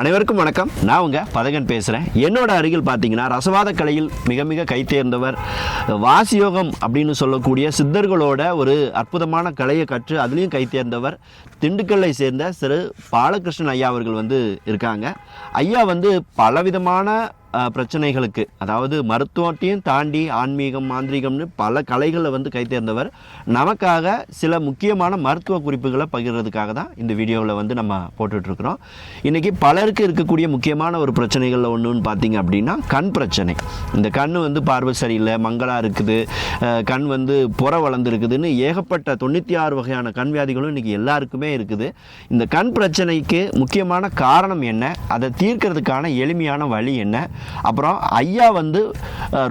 அனைவருக்கும் வணக்கம். நான் உங்க பதகன் பேசுகிறேன். என்னோட அருகில் பார்த்தீங்கன்னா ரசவாத கலையில் மிக மிக கைத்தேர்ந்தவர், வாசியோகம் அப்படின்னு சொல்லக்கூடிய சித்தர்களோட ஒரு அற்புதமான கலையை கற்று அதுலேயும் கைத்தேர்ந்தவர் திண்டுக்கல்லை சேர்ந்த திரு பாலகிருஷ்ணன் ஐயா அவர்கள் இருக்காங்க. ஐயா பலவிதமான பிரச்சனைகளுக்கு, அதாவது மருத்துவத்தையும் தாண்டி ஆன்மீகம் மாந்திரீகம்னு பல கலைகளில் கைத்தேர்ந்தவர். நமக்காக சில முக்கியமான மருத்துவ குறிப்புகளை பகிர்றதுக்காக தான் இந்த வீடியோவில் நம்ம போட்டுட்ருக்குறோம். இன்றைக்கி பலருக்கு இருக்கக்கூடிய முக்கியமான ஒரு பிரச்சனைகளில் ஒன்றுன்னு பார்த்தீங்க அப்படின்னா கண் பிரச்சனை. இந்த கண் பார்வை சரியில்லை, மங்கலாக இருக்குது, கண் புற வளர்ந்துருக்குதுன்னு ஏகப்பட்ட 96 வகையான கண் வியாதிகளும் இன்றைக்கி எல்லாருக்குமே இருக்குது. இந்த கண் பிரச்சனைக்கு முக்கியமான காரணம் என்ன, அதை தீர்க்கிறதுக்கான எளிமையான வழி என்ன, அப்புறம் ஐயா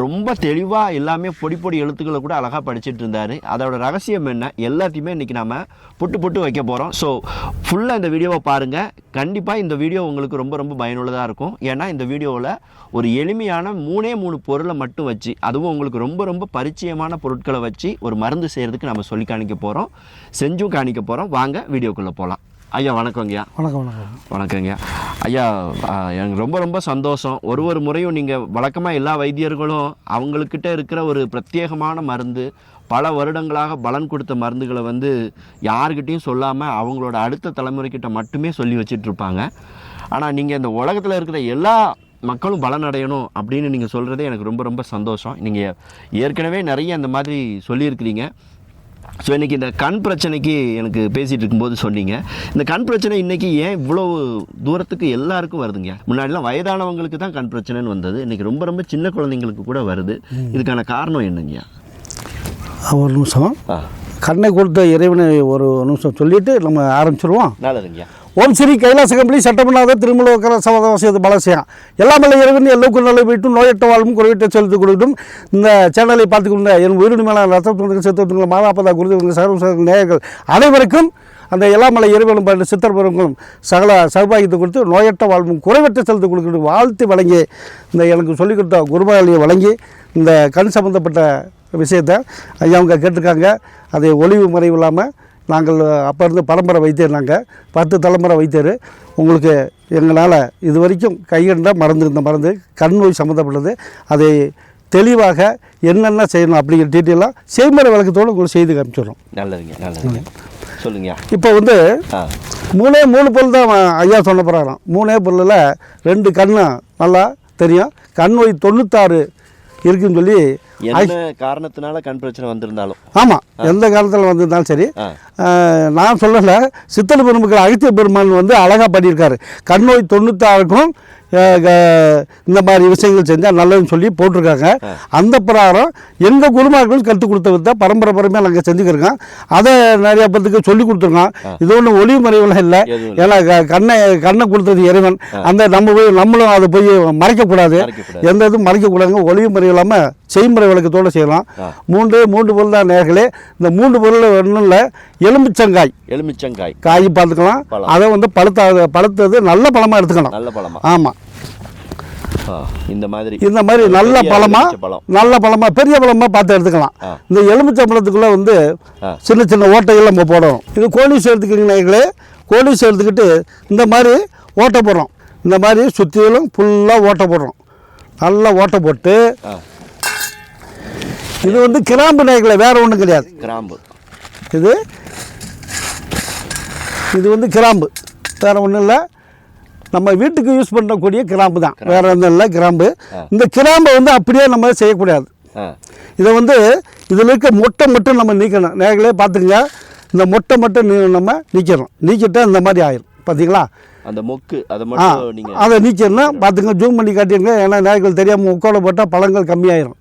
ரொம்ப தெளிவாக எல்லாமே பொடி எழுத்துக்களை கூட அழகாக படிச்சுட்டு இருந்தார். அதோட ரகசியம் என்ன, எல்லாத்தையுமே இன்றைக்கி நம்ம புட்டு வைக்க போகிறோம். ஸோ ஃபுல்லாக இந்த வீடியோவை பாருங்கள். கண்டிப்பாக இந்த வீடியோ உங்களுக்கு ரொம்ப ரொம்ப பயனுள்ளதாக இருக்கும். ஏன்னா இந்த வீடியோவில் ஒரு எளிமையான 3 பொருளை மட்டும் வச்சு, அதுவும் உங்களுக்கு ரொம்ப ரொம்ப பரிச்சயமான பொருட்களை வச்சு ஒரு மருந்து செய்கிறதுக்கு நம்ம சொல்லி காணிக்க போகிறோம், செஞ்சும் காணிக்க போகிறோம். வாங்க வீடியோக்குள்ளே போகலாம். ஐயா வணக்கங்கய்யா. வணக்கங்கய்யா. ஐயா, எனக்கு ரொம்ப ரொம்ப சந்தோஷம். ஒரு முறையும் நீங்கள் வழக்கமாக எல்லா வைத்தியர்களும் அவங்கக்கிட்ட இருக்கிற ஒரு பிரத்யேகமான மருந்து, பல வருடங்களாக பலன் கொடுத்த மருந்துகளை யாருக்கிட்டையும் சொல்லாமல் அவங்களோட அடுத்த தலைமுறைக்கிட்ட மட்டுமே சொல்லி வச்சிட்ருப்பாங்க. ஆனால் நீங்கள் இந்த உலகத்தில் இருக்கிற எல்லா மக்களும் பலனடையணும் அப்படின்னு நீங்கள் சொல்கிறதே எனக்கு ரொம்ப ரொம்ப சந்தோஷம். நீங்கள் ஏற்கனவே நிறைய அந்த மாதிரி சொல்லியிருக்கிறீங்க. ஸோ இன்றைக்கி இந்த கண் பிரச்சனைக்கு எனக்கு பேசிகிட்டு இருக்கும்போது சொன்னீங்க, இந்த கண் பிரச்சனை இன்றைக்கி ஏன் இவ்வளோ தூரத்துக்கு எல்லாருக்கும் வருதுங்க? முன்னாடிலாம் வயதானவங்களுக்கு தான் கண் பிரச்சனைன்னு வந்தது, இன்றைக்கி ரொம்ப ரொம்ப சின்ன குழந்தைங்களுக்கு கூட வருது. இதுக்கான காரணம் என்னங்கய்யா? ஒரு நிமிஷம், கண்ணை கொடுத்த இறைவனை ஒரு நிமிஷம் சொல்லிவிட்டு நம்ம ஆரம்பிச்சிருவோம். நல்லதுங்கய்யா. ஓம் ஸ்ரீ கைலாச கம்பளி சட்டமன்னாத திருமலோக்கர சவகாசியது பலசியம் எல்லாமல்ல இறைவன் எல்லோருக்கும் நல்ல வீட்டும் நோயற்ற வாழ்வும் குறைவிட்ட செலுத்திக் கொடுக்கும். இந்த சேனலை பார்த்துக்கொண்ட என் உயிரினு மேலே ரத்தத்துக்கு செத்துவத்துங்களை மாதாப்பதா குருதவங்க சர்வ நேயர்கள் அனைவருக்கும் அந்த எல்லாமல்ல இறைவனும் பாட்டு சித்தர்புரங்களும் சகல சௌபாகியத்தை கொடுத்து நோயற்ற வாழ்வும் குறைவற்ற செலுத்திக் கொடுக்கணும் வாழ்த்து வழங்கி, இந்த எனக்கு சொல்லிக் கொடுத்த குருபாலியை வழங்கி இந்த கண் சம்மந்தப்பட்ட விஷயத்தை ஐயா அவங்க கேட்டிருக்காங்க. அதை ஒளிவு மறைவு இல்லாமல் நாங்கள் அப்போ இருந்து பரம்பரை வைத்தியர், நாங்கள் 10 தலைமுறை வைத்தியர். உங்களுக்கு எங்களால் இது வரைக்கும் கைகண்ட மருந்து, இந்த மருந்து கண் நோய் சம்மந்தப்பட்டது, அதை தெளிவாக என்னென்ன செய்யணும் அப்படிங்கிற டீட்டெயிலாக செய்முறை விளக்கத்தோடு உங்களுக்கு செய்து காமிச்சிடுறோம். நல்லதுங்க, நல்லதுங்க, சொல்லுங்க. இப்போ 3 பொருள் தான் ஐயா சொன்ன பிரகாரம். 3 பொருளில் 2 கண்ணு நல்லா தெரியும். கண் நோய் 96 இருக்குன்னு சொல்லி, என்ன காரணத்தினால கண் பிரச்சனை வந்திருந்தாலும், ஆமாம், எந்த காலத்தில் வந்திருந்தாலும் சரி, நான் சொல்லலை, சித்தர் பெருமக்கள் அகத்திய பெருமான் அழகாக பண்ணியிருக்காரு. கண் நோய் 96க்கும் இந்த மாதிரி விஷயங்கள் செஞ்சால் நல்லதுன்னு சொல்லி போட்டிருக்காங்க. அந்த பிரகாரம் எங்கள் குருமார்கள் கற்றுக் கொடுத்த வித்த பரம்பரையாக நாங்கள் செஞ்சுக்கிறோம். அதை நிறைய பேருக்கு சொல்லி கொடுத்துருக்கோம். இது ஒன்றும் ஒளிவு மறைவுலாம் இல்லை. ஏன்னா கண்ணை கொடுத்தது இறைவன். அந்த நம்மளும் அதை போய் மறைக்கக்கூடாது, எந்த இதுவும் மறைக்கக்கூடாதுங்க. ஒளிவு மறைவு இல்லாமல் செய்முறை விளக்கத்தோடு செய்யலாம். 3 பொருள் தான் நேர்களே. இந்த 3 பொருள் ஒன்றும் இல்லை, எலுமிச்சங்காய் காய் பார்த்துக்கலாம். அதை பழுத்தது நல்ல பழமாக எடுத்துக்கலாம். நல்ல பழமா? ஆமாம், இந்த மாதிரி நல்ல பழமா பெரிய பழமா பார்த்து எடுத்துக்கலாம். இந்த எலுமிச்சை பழத்துக்குள்ள சின்ன சின்ன ஓட்டைகள் நம்ம போடணும். இது கோலிஸ் எடுத்துக்கிட்டீங்களே, கோலிஸ் எடுத்துக்கிட்டு இந்த மாதிரி ஓட்டை போடுறோம். இந்த மாதிரி சுற்றிலும் ஃபுல்லாக ஓட்டை போடுறோம். நல்லா ஓட்டை போட்டு, இது கிராம்பு நாய்களை, வேற ஒன்றும் கிடையாது. கிராம்பு இது கிராம்பு, வேற ஒன்றும் இல்லை. நம்ம வீட்டுக்கு யூஸ் பண்ணக்கூடிய கிராம்பு தான், வேற ஒன்றும் இல்லை. கிராம்பு, இந்த கிராம்பை அப்படியே நம்ம செய்யக்கூடாது. இதை இதில் இருக்க மொட்டை மட்டும் நம்ம நீக்கணும். நேர்களே பார்த்துங்க, இந்த மொட்டை மட்டும் நம்ம நீக்கணும். நீக்கிட்டா இந்த மாதிரி ஆயிரும். பார்த்தீங்களா? அந்த மொக்கு அதை நீக்கணும். பார்த்துங்க, ஜூம் பண்ணி காட்டிடுங்க. ஏன்னா நேர்கள் தெரியாமல் மொக்கோட போட்டால் பழங்கள் கம்மியாயிரும்.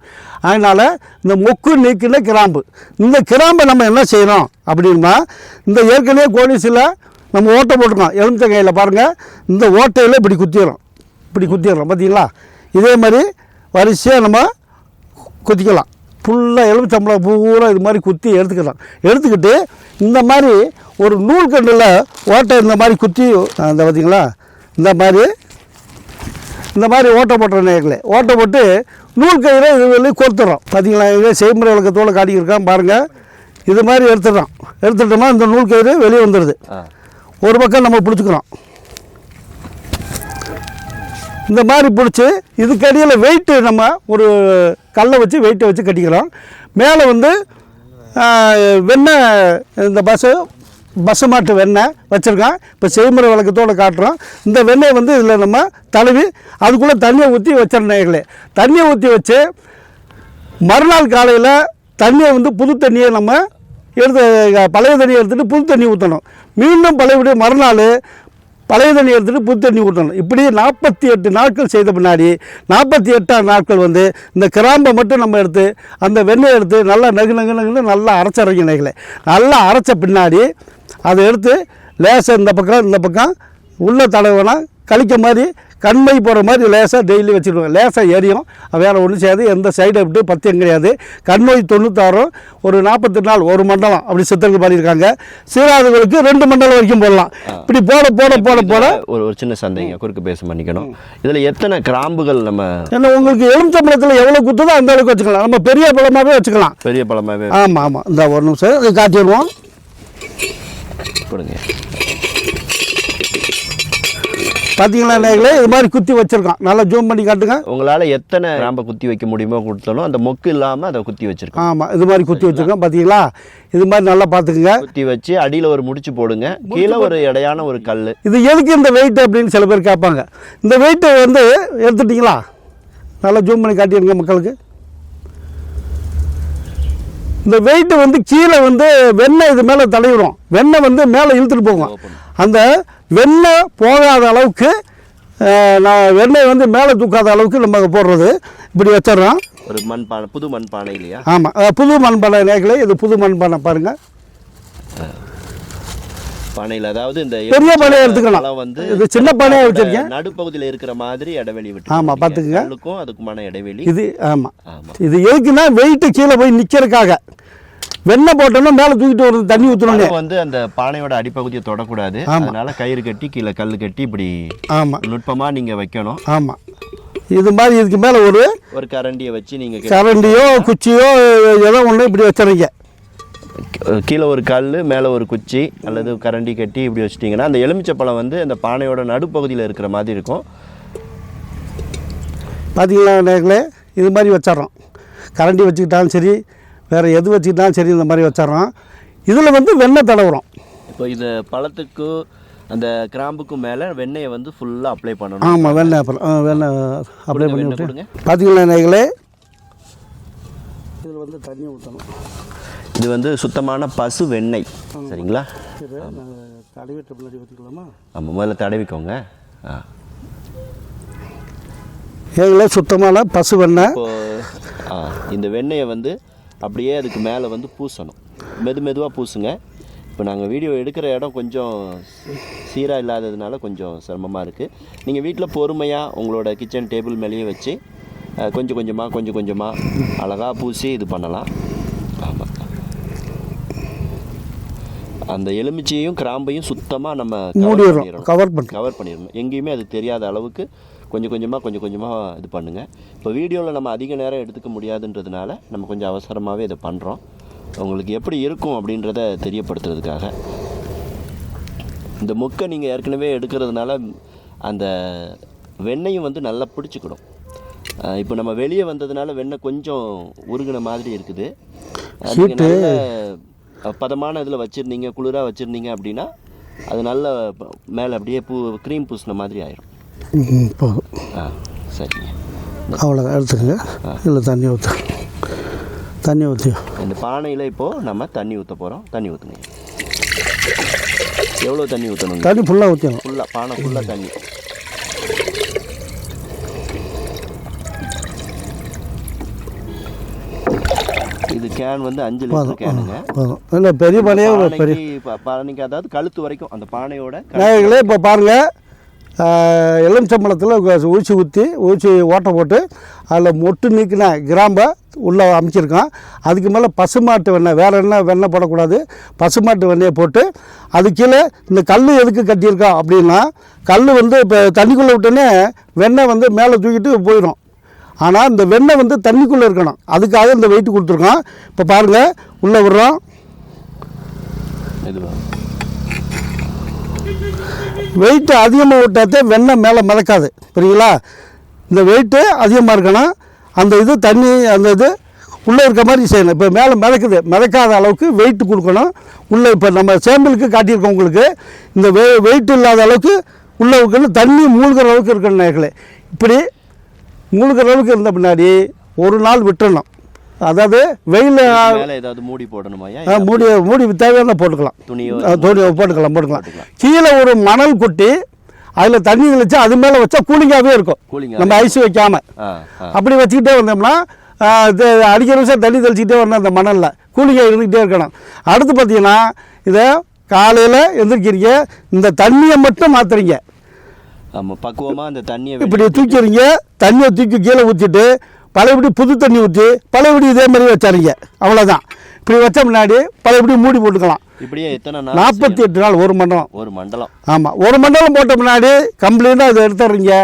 அதனால் இந்த மொக்கு நீக்கின கிராம்பு, இந்த கிராம்பை நம்ம என்ன செய்யணும் அப்படின்னா, இந்த ஏற்கனவே கோலிஸில் நம்ம ஓட்டை போட்டுருக்கோம். எலுமிச்சை கையில் பாருங்கள், இந்த ஓட்டையில் இப்படி குத்திடுறோம். பார்த்தீங்களா? இதே மாதிரி வரிசையாக நம்ம குத்திக்கலாம். ஃபுல்லாக எலுமிச்சம்பளம் பூரா இது மாதிரி குத்தி எடுத்துக்கிட்டு இந்த மாதிரி ஒரு நூல் கண்டில் ஓட்டை இந்த மாதிரி குத்தி, அந்த பார்த்தீங்களா, இந்த மாதிரி ஓட்டை போட்டுற நேர்களே, ஓட்டை போட்டு நூல் கயிறை இது கோர்த்துறோம். பார்த்தீங்களா? இதே செய்முறை விளக்கத்தோடு காட்டிக்கிருக்கான் பாருங்கள். இது மாதிரி எடுத்துட்டோம்னா இந்த நூல் கயிறு வெளியே வந்துடுது. ஒரு பக்கம் நம்ம பிடிச்சிக்கிறோம். இந்த மாதிரி பிடிச்சி இதுக்கடியில் வெயிட்டு நம்ம ஒரு கல்லை வச்சு வெயிட்டை வச்சு கட்டிக்கிறோம். மேலே வந்து வெண்ணெய் இந்த பசு மாட்டு வெண்ணெய் வச்சுருக்கோம். இப்போ செய்முறை விளக்கத்தோடு காட்டுறோம். இந்த வெண்ணெயை வந்து இதில் நம்ம தழுவி அதுக்குள்ளே தண்ணியை ஊற்றி வச்சிருந்தேங்களே. தண்ணியை ஊற்றி வச்சு மறுநாள் காலையில் தண்ணியை வந்து புது தண்ணியை நம்ம எடுத்து பழைய தண்ணியை எடுத்துகிட்டு புது தண்ணி ஊற்றணும். மீண்டும் பழையபடி மறுநாள் பழைய தண்ணி எடுத்துகிட்டு புது தண்ணி ஊற்றணும். இப்படி 48 நாட்கள் செய்த பின்னாடி 48ஆம் நாட்கள் வந்து இந்த கிராம்பை மட்டும் நம்ம எடுத்து அந்த வெண்ணெய் எடுத்து நல்லா நகுன்னு நல்லா அரைச்சிறங்க நகைகளை. நல்லா அரைச்ச பின்னாடி அதை எடுத்து லேசாக இந்த பக்கம் உள்ள தடவைனா கழிக்க மாதிரி கண்மை போகிற மாதிரி லேசாக டெய்லி வச்சுருவோம். லேசாக எரியும், வேறு ஒன்றும் செய்யாது. எந்த சைடு விட்டு பத்தியம் கிடையாது. கண்நோய் 96 ஒரு 48 நாள் 1 மண்டலம் அப்படி சித்தர்கள் பண்ணியிருக்காங்க. சீராதுகளுக்கு 2 மண்டலம் வரைக்கும் போடலாம். இப்படி போட ஒரு சின்ன சந்தைங்க குறுக்கு பேச பண்ணிக்கணும். இதில் எத்தனை கிராம்புகள் நம்ம ஏன்னா உங்களுக்கு எலுமிச்சம்பழத்தில் எவ்வளோ குத்துதோ அந்த அளவுக்கு வச்சுக்கலாம். நம்ம பெரிய பழமாகவே வச்சுக்கலாம். பெரிய பழமாகவே. ஆமாம். இந்த ஒரு நிமிஷம் இது காட்டிடுவோம். கொடுங்க. பார்த்தீங்களா நேர்களே, இது மாதிரி குத்தி வச்சுருக்கோம். நல்லா ஜூம் பண்ணி காட்டுங்க. உங்களால் எத்தனை கிராம்பை குத்தி வைக்க முடியுமோ கொடுத்தாலும் அந்த மொக்கு இல்லாமல் அதை குத்தி வச்சுருக்கோம். ஆமாம், இது மாதிரி குத்தி வச்சுருக்கோம். பார்த்தீங்களா, இது மாதிரி நல்லா பார்த்துக்குங்க. குத்தி வச்சு அடியில் ஒரு முடிச்சு போடுங்க. கீழே ஒரு எடையான ஒரு கல். இது எதுக்கு இந்த வெயிட் அப்படின்னு சில பேர் கேட்பாங்க. இந்த வெயிட்டை வந்து எடுத்துட்டிங்களா, நல்லா ஜூம் பண்ணி காட்டிடுங்க மக்களுக்கு. இந்த வெயிட்டு வந்து கீழே வந்து வெண்ணெய் இது மேலே தடவிடும். வெண்ணெய் வந்து மேலே இழுத்துட்டு போகும். அந்த வெண்ணெய் போகாத அளவுக்கு வெண்ணெய் வந்து மேலே தூக்காத அளவுக்கு நம்ம போடுறது. இப்படி வச்சிடறோம். ஒரு மண்பானை, புது மண்பானை இல்லையா? ஆமாம், புது மண்பானை நேர்களே. இது புது மண்பானை பாருங்கள். பானையில் அதாவது இந்த பெரிய பானையை எடுத்துக்கலாம். வந்து இது சின்ன பானையை வச்சிருக்கேன். நடுப்பகுதியில் இருக்கிற மாதிரி இடைவெளி விட்டு. ஆமாம், பார்த்துக்குங்க. அதுக்குமான இடைவெளி இது. ஆமாம், இது எதுக்குன்னா வெயிட்டு கீழே போய் நிற்கிறதுக்காக. வெண்ணெய் போட்டோம்னா மேலே தூக்கிட்டு ஒரு தண்ணி ஊற்றணும். வந்து அந்த பானையோட அடிப்பகுதியை தொடக்கூடாது. அதனால கயிறு கட்டி கீழே கல் கட்டி இப்படி. ஆமாம், நுட்பமாக நீங்கள் வைக்கணும். ஆமாம், இது மாதிரி இதுக்கு மேலே ஒரு கரண்டியை வச்சு நீங்கள் கரண்டியோ குச்சியோ ஏதோ ஒன்று இப்படி வச்சுறீங்க. கீழே ஒரு கல் மேலே ஒரு குச்சி அல்லது கரண்டி கட்டி இப்படி வச்சிட்டிங்கன்னா அந்த எலுமிச்சப்பழம் வந்து அந்த பானையோட நடுப்பகுதியில் இருக்கிற மாதிரி இருக்கும். பார்த்தீங்களா நேர்களே, இது மாதிரி வச்சிட்றோம். கரண்டி வச்சுக்கிட்டாலும் சரி, வேறு எது வச்சுக்கிட்டாலும் சரி, இந்த மாதிரி வச்சிட்றோம். இதில் வந்து வெண்ணெய் தடவுறோம். இப்போ இது பழத்துக்கு அந்த கிராம்புக்கும் மேலே வெண்ணெயை வந்து ஃபுல்லாக அப்ளை பண்ணணும். ஆமாம், வெண்ணெய் அப்ளை பண்ணி விட்டு பார்த்தீங்களா நேர்களே, இதில் வந்து தண்ணி ஊற்றணும். இது வந்து சுத்தமான பசு வெண்ணெய். சரிங்களா? தடவிட்ட பின்னாடி ஊற்றிக்கலாமா? ஆமாம், முதல்ல தடவிக்கோங்க. ஏங்களே, சுத்தமான பசு வெண்ணெய். இந்த வெண்ணெயை வந்து அப்படியே அதுக்கு மேலே வந்து பூசணும். மெதுவாக பூசுங்க. இப்போ நாங்கள் வீடியோ எடுக்கிற இடம் கொஞ்சம் சீராக இல்லாததுனால கொஞ்சம் சிரமமாக இருக்குது. நீங்கள் வீட்டில் பொறுமையாக உங்களோட கிச்சன் டேபிள் மேலேயே வச்சு கொஞ்சம் கொஞ்சமாக அழகாக பூசி இது பண்ணலாம். ஆமாம், அந்த எலுமிச்சையும் கிராம்பையும் சுத்தமாக நம்ம கவர் பண்ணிடணும். எங்கேயுமே அது தெரியாத அளவுக்கு கொஞ்சம் கொஞ்சமாக இது பண்ணுங்கள். இப்போ வீடியோவில் நம்ம அதிக நேரம் எடுத்துக்க முடியாதுன்றதுனால நம்ம கொஞ்சம் அவசரமாகவே இதை பண்ணுறோம். உங்களுக்கு எப்படி இருக்கும் அப்படின்றத தெரியப்படுத்துறதுக்காக. இந்த முக்கை நீங்கள் ஏற்கனவே எடுக்கிறதுனால அந்த வெண்ணெயும் வந்து நல்லா பிடிச்சிக்கிடும். இப்போ நம்ம வெளியே வந்ததுனால வெண்ணெய் கொஞ்சம் உருகின மாதிரி இருக்குது. நல்ல பதமான இதில் வச்சுருந்தீங்க, குளிராக வச்சுருந்தீங்க அப்படின்னா அது நல்ல மேலே அப்படியே க்ரீம் பூசின மாதிரி ஆயிடும். போதும். சரிங்க, அவ்வளோதான். எடுத்துக்கங்க. இல்லை தண்ணி ஊற்றி இந்த பானையில் இப்போது நம்ம தண்ணி ஊற்ற போகிறோம். தண்ணி ஊற்றுங்க. எவ்வளோ தண்ணி ஊற்றணும்? தண்ணி ஃபுல்லாக ஊற்றணும். பானை ஃபுல்லாக தண்ணி. இது கேன் வந்து 5 லிட்டர் கேனுங்க. இல்லை, பெரிய பானையே பானைக்கு, அதாவது கழுத்து வரைக்கும் அந்த பானையோட. இப்போ பாருங்கள், எலுமிச்சம்பழத்தில் ஊற்றி ஓட்டை போட்டு அதில் மொட்டு நீக்கின கிராம்பை உள்ளே அமைச்சிருக்கோம். அதுக்கு மேலே பசுமாட்டு வெண்ணெய், வேறு என்ன வெண்ணெய் போடக்கூடாது, பசுமாட்டு வெண்ணெயை போட்டு அது கீழே இந்த கல் எதுக்கு கட்டியிருக்கோம் அப்படின்னா, கல் வந்து இப்போ தண்ணிக்குள்ளே விட்டோன்னே வெண்ணெய் வந்து மேலே தூக்கிட்டு போயிடும். ஆனால் இந்த வெண்ணெய் வந்து தண்ணிக்குள்ளே இருக்கணும். அதுக்காக இந்த வெயிட் கொடுத்துருக்கோம். இப்போ பாருங்கள், உள்ளே விடுறோம். வெயிட்டு அதிகமாக விட்டாத்தே வெண்ணெய் மேலே மிதக்காது, புரியுங்களா? இந்த வெயிட்டு அதிகமாக இருக்கணும். அந்த இது தண்ணி அந்த இது உள்ளே இருக்க மாதிரி செய்யணும். இப்போ மேலே மிதக்காத அளவுக்கு வெயிட்டு கொடுக்கணும். உள்ளே இப்போ நம்ம சேம்பிளுக்கு காட்டியிருக்கோம் உங்களுக்கு. இந்த வெயிட் இல்லாத அளவுக்கு உள்ளே இருக்கணும். தண்ணி மூழ்கிற அளவுக்கு இருக்கணும் நேர்களே. இப்படி மூழ்கிற அளவுக்கு இருந்த பின்னாடி ஒரு நாள் விட்டுடணும். அதாவது வெயில் ஏதாவது மூடி போடணுமா? மூடி தேவையான போட்டுக்கலாம், துணியோ போட்டுக்கலாம். கீழே ஒரு மணல் கொட்டி அதில் தண்ணி தெளிச்சா அது மேலே வச்சா கூலிங்காகவே இருக்கும். நம்ம ஐஸ் வைக்காமல் அப்படி வச்சுக்கிட்டே வந்தோம்னா அடிக்கிற நிமிஷம் தண்ணி தெளிச்சிக்கிட்டே வரணும். அந்த மணலில் கூலிங்காக இருந்துக்கிட்டே இருக்கணும். அடுத்து பார்த்தீங்கன்னா இதை காலையில் எந்திரிக்கிறீங்க, இந்த தண்ணியை மட்டும் மாற்றுறீங்க. ஆமாம், பக்குவமாக அந்த தண்ணியை இப்படி தூக்கிறீங்க. தண்ணியை தூக்கி கீழே ஊற்றிட்டு பழையபடி புது தண்ணி ஊற்றி பழையபடி இதே மாதிரி வச்சாருங்க. அவ்வளோதான். இப்படி வச்ச முன்னாடி பழையபடி மூடி போட்டுக்கலாம். இப்படியே எத்தனை நாள்? 48 நாள், ஒரு மண்டலம். ஒரு மண்டலம். ஆமாம், ஒரு மண்டலம் போட்ட முன்னாடி கம்ப்ளீட்டாக இதை எடுத்துடுறீங்க.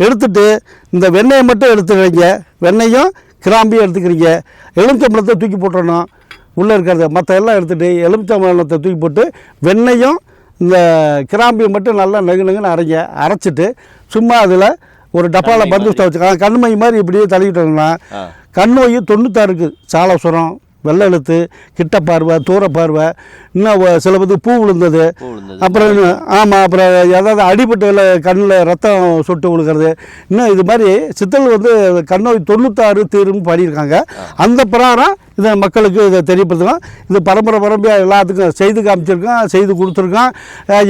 எடுத்துட்டு இந்த வெண்ணெயை மட்டும் எடுத்துடுறீங்க. வெண்ணெயும் கிராம்பியும் எடுத்துக்கிறீங்க. எலுமிச்சம்பழத்தை தூக்கி போட்டுடணும். உள்ளே இருக்கிறத மற்ற எல்லாம் எடுத்துகிட்டு எலுமிச்சம்பழத்தை தூக்கி போட்டு வெண்ணெயும் இந்த கிராம்பியும் மட்டும் நல்லா நெகுன்னு அரைச்சிட்டு சும்மா அதில் ஒரு டப்பாவில் பந்துஸ்டாக வச்சுக்கலாம். கண்மை மாதிரி இப்படியே தள்ளிக்கிட்டோம்னா கண் நோய் 96 இருக்குது. சாலசுரம், வெள்ளை எழுத்து, கிட்ட பார்வை, தூர பார்வை, இன்னும் சில பேருக்கு பூ விழுந்தது, அப்புறம் ஆமாம், அப்புறம் ஏதாவது அடிபட்டு கண்ணில் ரத்தம் சொட்டு விழுக்கிறது, இன்னும் இது மாதிரி சித்தர்கள் வந்து கண் நோய் 96 தீருன்னு பாடியிருக்காங்க. அந்த பிரகாரம் இதை மக்களுக்கு இதை தெரியப்படுத்தலாம். இது பரம்பரையாக எல்லாத்துக்கும் செய்து காமிச்சிருக்கோம், செய்து கொடுத்துருக்கோம்.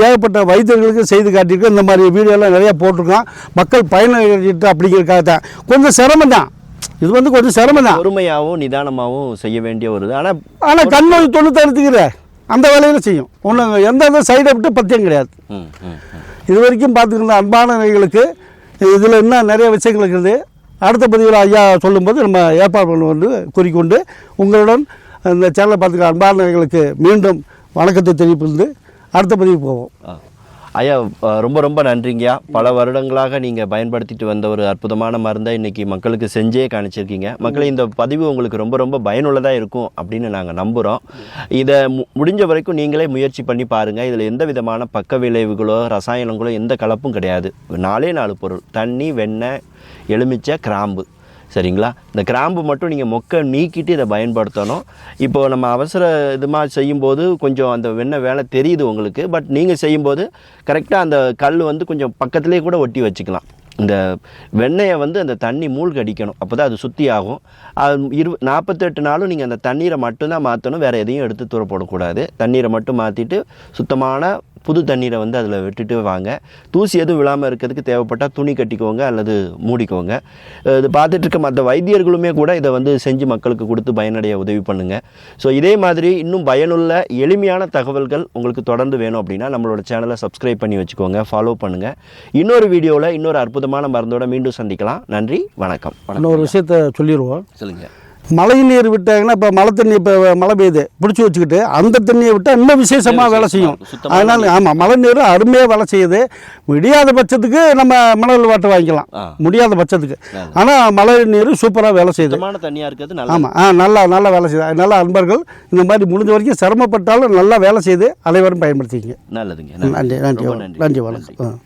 ஏகப்பட்ட வைத்தியர்களுக்கு செய்து காட்டியிருக்கோம். இந்த மாதிரி வீடியோலாம் நிறையா போட்டிருக்கோம். மக்கள் பயனடைஞ்சிட்டு அப்படிங்கிறதுக்காக தான். கொஞ்சம் சிரமம் தான் இது, வந்து கொஞ்சம் சிரமம் தான். பொறுமையாகவும் நிதானமாகவும் செய்ய வேண்டிய ஒரு இது. ஆனால் கண் நோய் 96 அந்த வேலையில் செய்யும். ஒன்றும் எந்த சைடு எஃபெக்ட்டும் பத்தியம் கிடையாது. இது வரைக்கும் பார்த்துக்கிற அன்பான நேயர்களுக்கு இதில் இன்னும் நிறைய விஷயங்கள் இருக்குது. அடுத்த பதிவில் ஐயா சொல்லும்போது நம்ம ஏற்பாடு பண்ணுவோம் கூறிக்கொண்டு உங்களுடன் இந்த சேனலை பார்த்துக்கிற அன்பான நேயர்களுக்கு மீண்டும் வணக்கத்தை தெரிவிப்பது. அடுத்த பதிவுக்கு போவோம். ஐயா, ரொம்ப ரொம்ப நன்றிங்கய்யா. பல வருடங்களாக நீங்கள் பயன்படுத்திட்டு வந்த ஒரு அற்புதமான மருந்தை இன்றைக்கி மக்களுக்கு செஞ்சே காணிச்சிருக்கீங்க. மக்களே, இந்த பதிவு உங்களுக்கு ரொம்ப ரொம்ப பயனுள்ளதாக இருக்கும் அப்படின்னு நாங்கள் நம்புகிறோம். இதை முடிஞ்ச வரைக்கும் நீங்களே முயற்சி பண்ணி பாருங்கள். இதில் எந்த விதமான பக்க விளைவுகளோ ரசாயனங்களோ எந்த கலப்பும் கிடையாது. 4 பொருள்: தண்ணி, வெண்ணெய், எலுமிச்சை, கிராம்பு. சரிங்களா? இந்த கிராம்பு மட்டும் நீங்கள் மொக்கை நீக்கிட்டு இதை பயன்படுத்தணும். இப்போது நம்ம அவசர இதுமாக செய்யும்போது கொஞ்சம் அந்த வெண்ணெய் வேலை தெரியுது உங்களுக்கு. பட் நீங்கள் செய்யும்போது கரெக்டாக அந்த கல் வந்து கொஞ்சம் பக்கத்துலேயே கூட ஒட்டி வச்சுக்கலாம். இந்த வெண்ணெயை வந்து அந்த தண்ணி மூழ்கடிக்கணும். அப்போ தான் அது சுத்தி ஆகும். 48 நாளும் நீங்கள் அந்த தண்ணீரை மட்டும்தான் மாற்றணும். வேறு எதையும் எடுத்து தூர போடக்கூடாது. தண்ணீரை மட்டும் மாற்றிட்டு சுத்தமான புது தண்ணீரை வந்து அதில் விட்டுட்டு வாங்க. தூசி எதுவும் விழாமல் இருக்கிறதுக்கு தேவைப்பட்டால் துணி கட்டிக்கோங்க அல்லது மூடிக்கோங்க. இது பார்த்துட்டு இருக்க மற்ற வைத்தியர்களுமே கூட இதை வந்து செஞ்சு மக்களுக்கு கொடுத்து பயனடைய உதவி பண்ணுங்கள். ஸோ இதே மாதிரி இன்னும் பயனுள்ள எளிமையான தகவல்கள் உங்களுக்கு தொடர்ந்து வேணும் அப்படின்னா நம்மளோட சேனலை சப்ஸ்கிரைப் பண்ணி வச்சுக்கோங்க, ஃபாலோ பண்ணுங்கள். இன்னொரு வீடியோவில் இன்னொரு அற்புதமான மருந்தோட மீண்டும் சந்திக்கலாம். நன்றி, வணக்கம். இன்னொரு விஷயத்தை சொல்லிடுவோம். சொல்லுங்கள். மழை நீர் விட்டாங்கன்னா இப்போ மழை தண்ணி, இப்போ மழை பெய்யுது பிடிச்சி வச்சுக்கிட்டு அந்த தண்ணியை விட்டால் இன்னும் விசேஷமாக வேலை செய்யும். அதனால் ஆமாம், மழை நீர் அருமையாக வேலை செய்யுது. முடியாத பட்சத்துக்கு நம்ம மினரல் வாட்டர் வாங்கிக்கலாம், முடியாத பட்சத்துக்கு. ஆனால் மழை நீர் சூப்பராக வேலை செய்யுது. தண்ணியாக இருக்குது. ஆமாம், நல்லா வேலை செய்யுது. அதனால் அன்பர்கள் இந்த மாதிரி முடிஞ்ச வரைக்கும் சிரமப்பட்டாலும் நல்லா வேலை செய்து அனைவரும் பயன்படுத்திக்கிங்க. நல்லதுங்க. நன்றி, வணக்கம்.